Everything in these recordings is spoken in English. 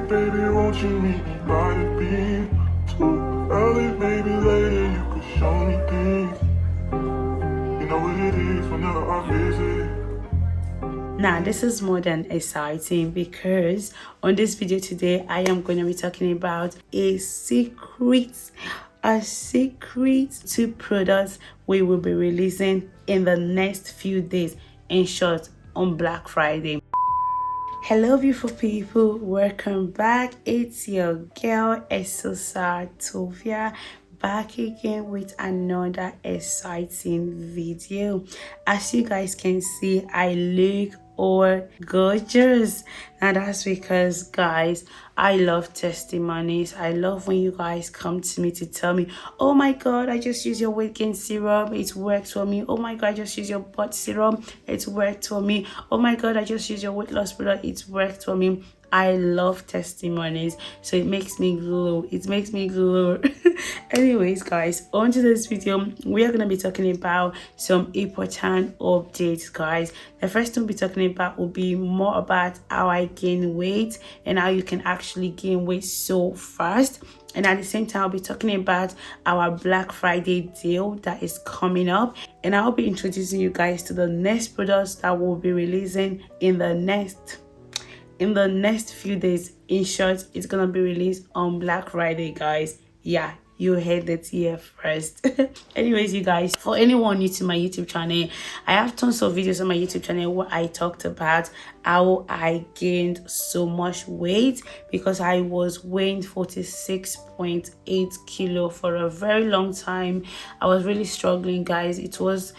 baby, won't you meet me by the beach? Too early, maybe later, you could show me things. You know what it is whenever I visit. Now, this is more than exciting because on this video today, I am going to be talking about a secret to products we will be releasing in the next few days, in short, on Black Friday. Hello beautiful people, welcome back. It's your girl Esosa Tovia, back again with another exciting video. As you guys can see, I look all gorgeous, and that's because, guys, I love testimonies. I love when you guys come to me to tell me, oh my god, I just used your weight gain serum, it worked for me. Oh my god, I just used your butt serum, it worked for me. Oh my god, I just used your weight loss product, it worked for me. I love testimonies, so it makes me glow. Anyways, guys, on to this video, we are going to be talking about some important updates, guys. The first thing we'll be talking about will be more about how I gain weight and how you can actually gain weight so fast. And at the same time, I'll be talking about our Black Friday deal that is coming up. And I'll be introducing you guys to the next products that we'll be releasing in the next few days. In short, it's gonna be released on Black Friday, guys. Yeah, you heard it here first. Anyways, you guys, for anyone new to my YouTube channel, I have tons of videos on my YouTube channel where I talked about how I gained so much weight, because I was weighing 46.8 kilo for a very long time. I was really struggling, guys. It was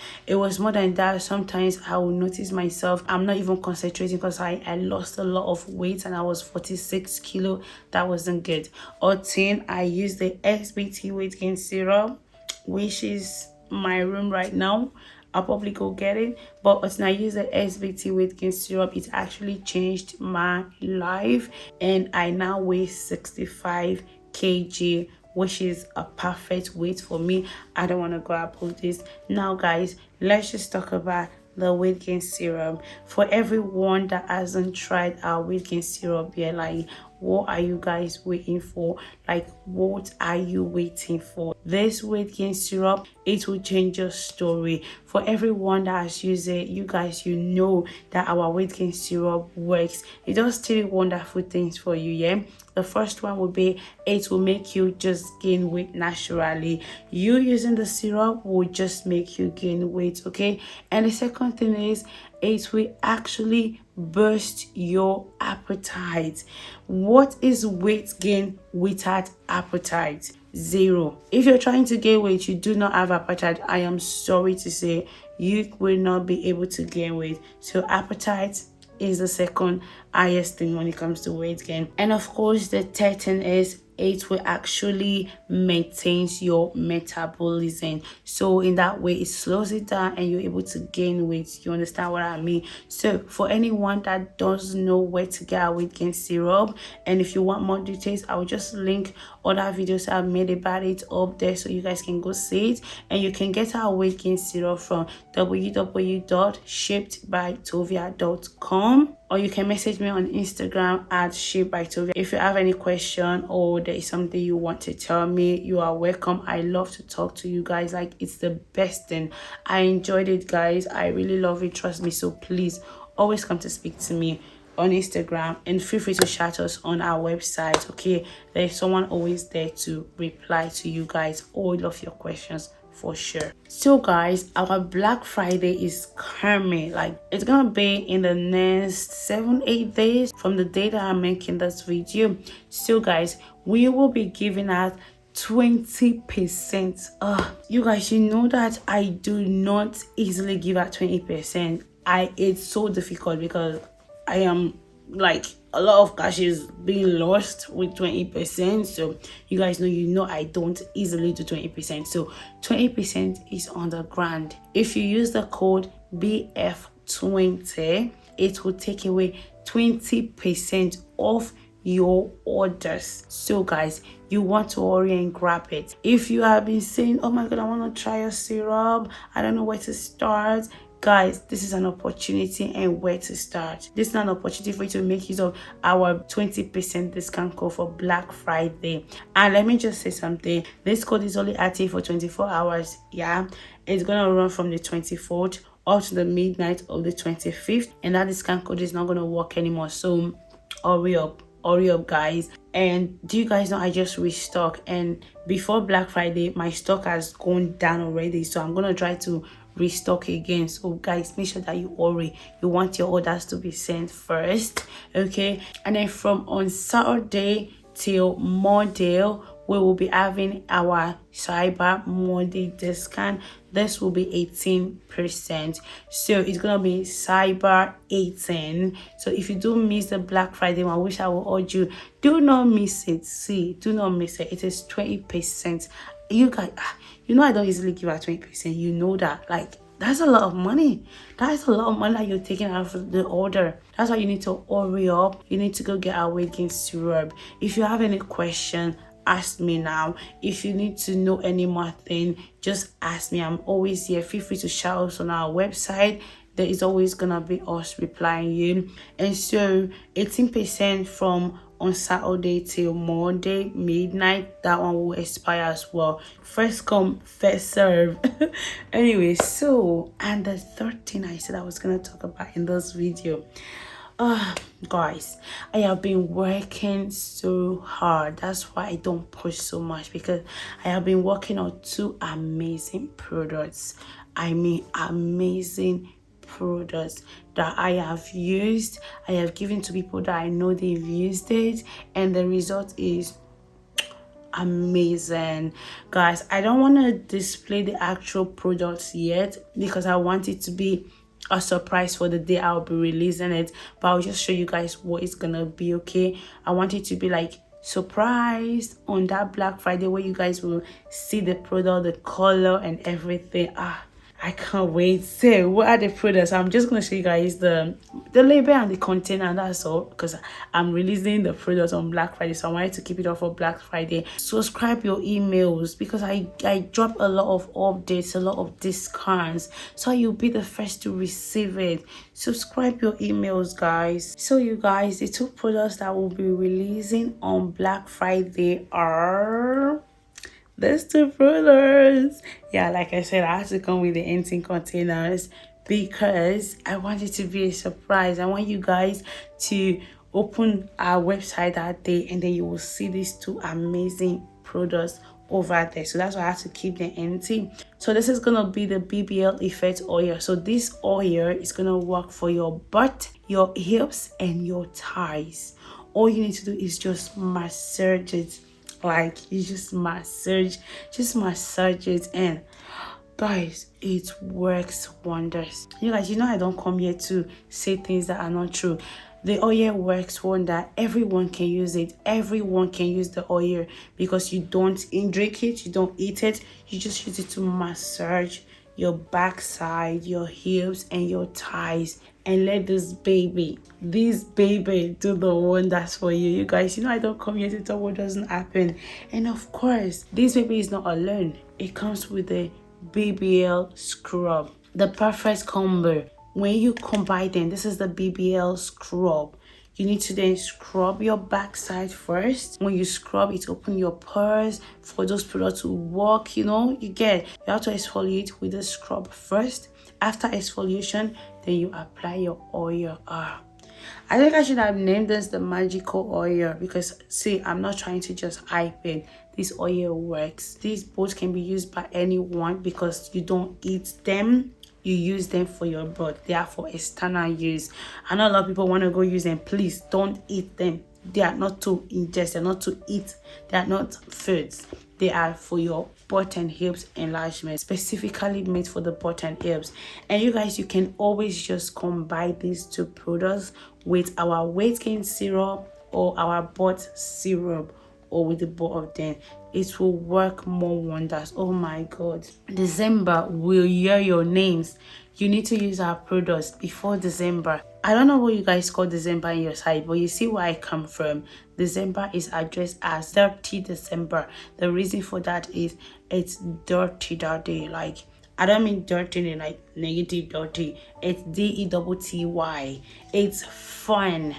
more than that. Sometimes I will notice myself, I'm not even concentrating because I lost a lot of weight and I was 46 kilo. That wasn't good. Or 10, I used the SBT weight gain serum, which is my room right now. I'll probably go get it. But when I use the SBT weight gain syrup, it actually changed my life, and I now weigh 65 kg, which is a perfect weight for me. I don't want to go above this. Now, guys, let's just talk about the weight gain serum. For everyone that hasn't tried our weight gain syrup yet, like, what are you guys waiting for? Like, what are you waiting for? This weight gain syrup, it will change your story. For everyone that has used it, you guys, you know that our weight gain syrup works. It does three wonderful things for you. Yeah, the first one will be, it will make you just gain weight naturally. You using the syrup will just make you gain weight, okay? And the second thing is, it will actually burst your appetite. What is weight gain without appetite? Zero. If you're trying to gain weight, you do not have appetite, I am sorry to say, you will not be able to gain weight. So appetite is the second highest thing when it comes to weight gain. And of course, the third thing is, it will actually maintain your metabolism. So in that way, it slows it down and you're able to gain weight. You understand what I mean? So for anyone that doesn't know where to get our weight gain syrup, and if you want more details, I will just link other videos I've made about it up there so you guys can go see it. And you can get our weight gain syrup from www.shapedbytovia.com, or you can message me on Instagram at shapedbytovia. If you have any question or there is something you want to tell me, you are welcome. I love to talk to you guys. Like, it's the best thing. I enjoyed it, guys. I really love it, trust me. So please always come to speak to me on Instagram, and feel free to chat us on our website, okay? There's someone always there to reply to you guys all of your questions, for sure. So guys, our Black Friday is coming. Like, it's gonna be in the next 7-8 days from the day that I'm making this video. So guys, we will be giving out 20%. You guys, you know that I do not easily give out 20%. It's so difficult because I am, like, a lot of cash is being lost with 20%. So you guys know, I don't easily do 20%. So 20% is on the ground. If you use the code BF20, it will take away 20% off your orders. So guys, you want to hurry and grab it. If you have been saying, oh my god, I want to try your syrup, I don't know where to start, guys, this is an opportunity and where to start. This is an opportunity for you to make use of our 20% discount code for Black Friday. And let me just say something, this code is only active for 24 hours. Yeah, it's gonna run from the 24th up to the midnight of the 25th, and that discount code is not gonna work anymore. So hurry up guys. And do you guys know I just restock, and before Black Friday my stock has gone down already, so I'm gonna try to restock again. So guys, make sure that you hurry. You want your orders to be sent first, okay? And then from on Saturday till Monday, we will be having our Cyber Monday discount. This will be 18%, so it's gonna be Cyber 18. So if you do miss the Black Friday one, which I will urge you, do not miss it. See, do not miss it. It is 20%. You guys, you know I don't easily give out 20%. You know that, like, that's a lot of money. That's a lot of money that you're taking out of the order. That's why you need to hurry up. You need to go get our waking syrup. If you have any question, ask me now. If you need to know any more thing, just ask me. I'm always here. Feel free to shout us on our website. There is always gonna be us replying you. And so 18% from on Saturday till Monday midnight, that one will expire as well. First come, first serve. Anyway, so, and the third thing I said I was gonna talk about in this video, guys, I have been working so hard. That's why I don't push so much, because I have been working on 2 amazing products. I mean, amazing products that I have used. I have given to people that I know they've used it, and the result is amazing. Guys, I don't want to display the actual products yet, because I want it to be a surprise for the day I'll be releasing it, but I'll just show you guys what it's gonna be, okay? I want it to be like surprised on that Black Friday, where you guys will see the product, the color and everything. I can't wait. So what are the products? I'm just gonna show you guys the label and the container, and that's all, because I'm releasing the products on Black Friday, so I wanted to keep it off for Black Friday. Subscribe your emails, because I drop a lot of updates, a lot of discounts, so you'll be the first to receive it. Subscribe your emails, guys. So you guys, the 2 products that will be releasing on Black Friday are these 2 products. Yeah, like I said, I had to come with the empty containers because I want it to be a surprise. I want you guys to open our website that day, and then you will see these 2 amazing products over there. So that's why I have to keep them empty. So this is gonna be the BBL Effect Oil. So this oil is gonna work for your butt, your hips and your thighs. All you need to do is just massage it. Like, you just massage it, and guys, it works wonders. You guys, you know I don't come here to say things that are not true. The oil works wonder. Everyone can use it. Everyone can use the oil, because you don't drink it, you don't eat it, you just use it to massage your backside, your hips and your thighs, and let this baby do the wonders for you. You guys, you know I don't come here to tell what doesn't happen. And of course, this baby is not alone. It comes with a BBL scrub, the perfect combo. When you combine them, this is the BBL scrub. You need to then scrub your backside first. When you scrub, it open your pores for those products to work. You know, you have to exfoliate with the scrub first. After exfoliation, then you apply your oil. I think I should have named this the magical oil, because see, I'm not trying to just hype it. This oil works. These both can be used by anyone, because you don't eat them. You use them for your butt. They are for external use. I know a lot of people want to go use them. Please don't eat them. They are not to ingest. They're not to eat. They are not foods. They are for your butt and hips enlargement, specifically made for the butt and hips. And you guys, you can always just combine these 2 products with our weight gain syrup or our butt syrup, or with the both of them. It will work more wonders. Oh my god, December will hear your names. You need to use our products before December. I don't know what you guys call December in your side, but you see where I come from. December is addressed as Dirty December. The reason for that is it's dirty that day. Like, I don't mean dirty in like negative dirty. It's DETTY. It's fun.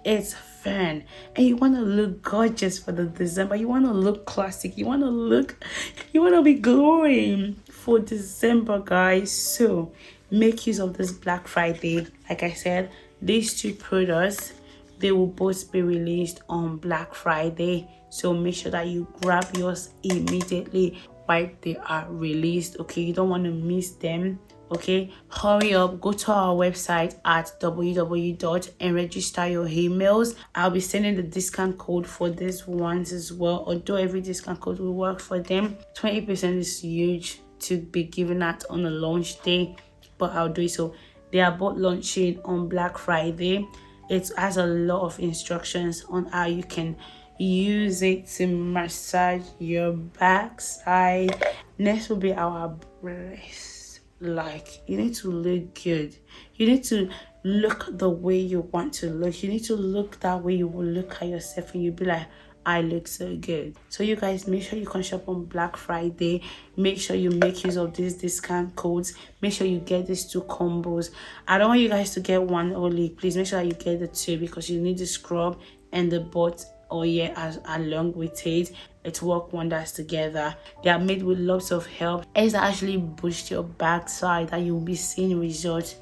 It's fun. And you want to look gorgeous for the December. You want to look classic. You want to be glowing for December, guys. So make use of this Black Friday. Like I said, these two products, they will both be released on Black Friday. So make sure that you grab yours immediately while they are released. Okay, you don't want to miss them. Okay, hurry up, go to our website at www and register your emails. I'll be sending the discount code for these ones as well, although every discount code will work for them. 20% is huge to be given out on a launch day, but I'll do it. So they are both launching on Black Friday. It has a lot of instructions on how you can use it to massage your backside. Next will be our breast. Like, you need to look good. You need to look the way you want to look. You need to look that way you will look at yourself and you'll be like, I look so good. So you guys, make sure you can shop on Black Friday. Make sure you make use of these discount codes. Make sure you get these two combos. I don't want you guys to get one only. Please make sure you get the two, because you need the scrub and the butt oil as along with it. It work wonders together. They are made with lots of help. It's actually boost your backside and you'll be seeing results.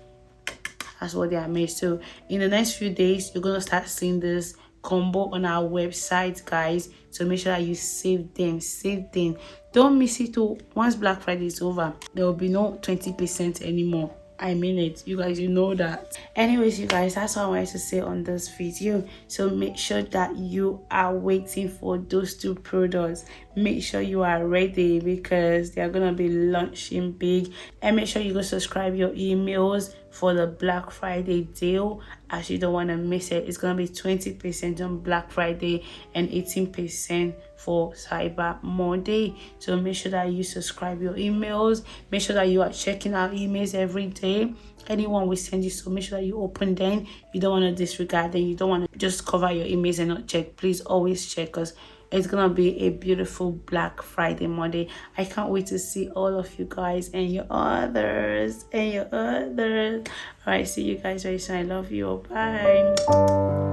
That's what they are made. So in the next few days, you're gonna start seeing this combo on our website, guys. So make sure that you save them. Don't miss it too. Once Black Friday is over, there will be no 20% anymore. I mean it, you guys, you know that. Anyways, you guys, that's all I wanted to say on this video. So make sure that you are waiting for those two products. Make sure you are ready, because they are gonna be launching big. And make sure you go subscribe your emails for the Black Friday deal, as you don't want to miss it. It's gonna be 20% on Black Friday and 18% for Cyber Monday. So make sure that you subscribe your emails. Make sure that you are checking our emails every day. Anyone will send you, so make sure that you open them. You don't want to disregard them. You don't want to just cover your emails and not check. Please always check, because it's gonna be a beautiful Black Friday Monday. I can't wait to see all of you guys and your others. All right, see you guys very soon. I love you. Bye.